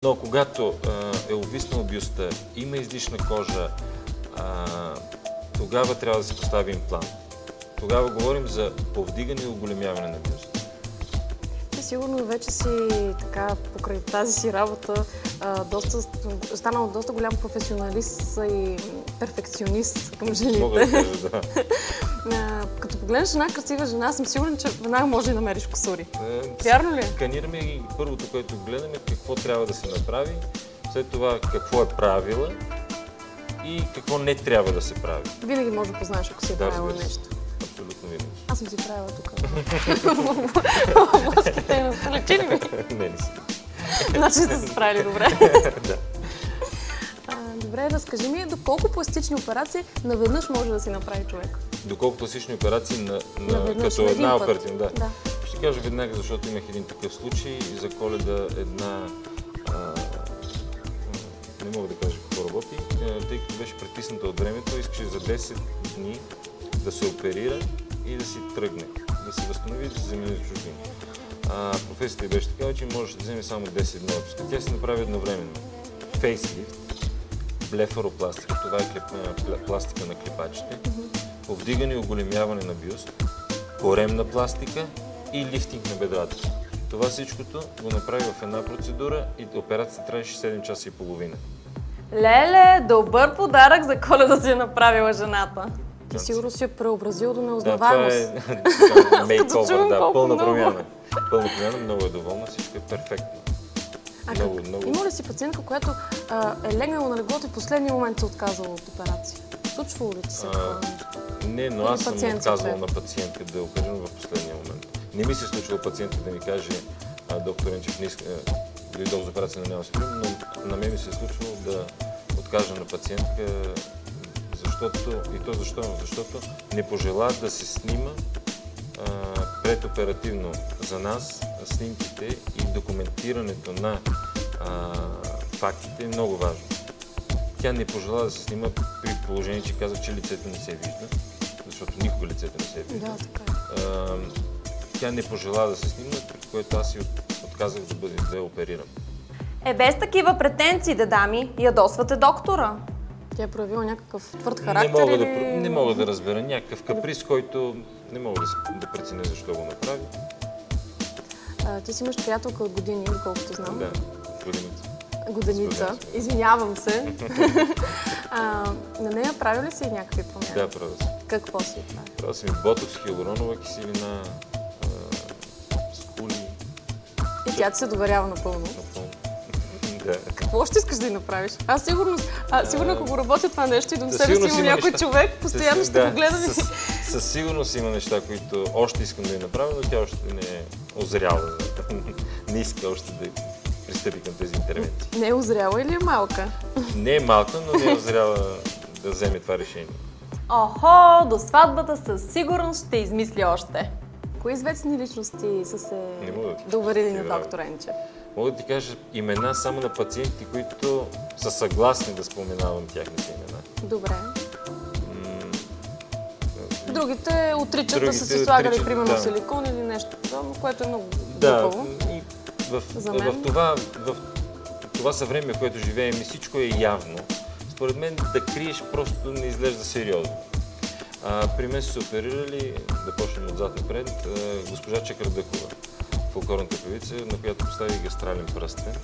Но когато е увиснал бюста, има излишна кожа, тогава трябва да се постави имплант. Тогава говорим за повдигане и оголемяване на бюста. Ти сигурно вече си така покрай тази си работа станал доста голям професионалист и перфекционист към жените. Мога да кажа, да. Като погледнеш една красива жена, съм сигурен, че веднага може да намериш кусури. Вярно ли? Сканираме и първото, което гледаме, какво трябва да се направи, след това какво е правила и какво не трябва да се прави. Винаги може да познаеш, ако си е правила нещо. Абсолютно винаги. Аз съм си правила тук. Вълските на лечи ли ми? Не си. Значи сте се справили добре. Да. Добре, разкажи ми доколко пластични операции наведнъж може да си направи човек? Доколко пластични операции наведнъж, като една оперативна, да. Ще кажа веднага, защото имах един такъв случай и за Коледа една... не мога да кажа какво работи, тъй като беше притисната от времето, искаше за 10 дни да се оперира и да си тръгне, да се възстанови и да се замени в чужбина. Професията й беше такава, че може да вземе само 10 дни отпуска. Тя се направи едновременно фейслифт, блефаропластика, това е пластика на клепачите, повдигане и оголемяване на бюст, коремна пластика и лифтинг на бедрата. Това всичкото го направи в една процедура и операцията трябваше 7 часа и половина. Леле, добър подарък за Коледа си е направила жената. Ти сигурно си е преобразил до неузнаваемост. Да, това е мейковър, да, пълна промяна. Пълна промяна, много е доволна, всичко е перфектно. Има ли си пациентка, която е легнала на леглото и в последния момент се отказала от операция? Случвало ли ти се това нещо? Не, но аз съм отказвал на пациентка да оперирам в последния момент. Не ми се случва пациентка да ми каже, доктор Енчев, дойдох за операция, но няма да спирам, но на мен ми се е случвало да откажа на пациентка, защото не пожела да се снима предоперативно за нас снимките и документирането на фактите е много важно. Тя не пожела да се снима при положение, че казах, че лицето не се вижда, защото никога лицето не се вижда. Да, така е. Тя не пожела да се снима, пред което аз си отказах да оперирам. Без такива претенции, дами, ядосвате доктора. Тя е проявила някакъв твърд характер Не мога да разбера. Някакъв каприз, който не мога да преценя защо го направи. Ти си имаш приятелка от години, доколкото знам. Да, Годеница. Извинявам се. На нея прави ли си някакви промени? Да, правя си. Какво си прави? Правя си ботокс, хиалуронова киселина, скули. И тя ти се доверява напълно? Напълно. Да. Какво ще искаш да й направиш? Аз сигурно ако го работя това нещо и до себе си има някой човек, постоянно ще го гледам. Със сигурност има неща, които още искам да й направя, но тя още не е озряла. Не иска още да пристъпи към тези интервенции. Не е озряла или е малка? Не е малка, но не е озряла да вземе това решение. Охо, до сватбата със сигурност ще измисли още. Кои известни личности са се доверили на доктор Енчев? Мога да ти кажа имена само на пациенти, които са съгласни да споменавам тяхните имена. Добре. Другите отричат да са си слагали, примерно, силикон или нещо подобно, което е много глупаво. Да, в това съвремие, в което живеем, всичко е явно. Според мен да криеш просто не изглежда сериозно. При мен са се оперирали, да почнем отзад напред, госпожа Чакърдъкова, фолклорната певица, на която постави гастрален пръстен.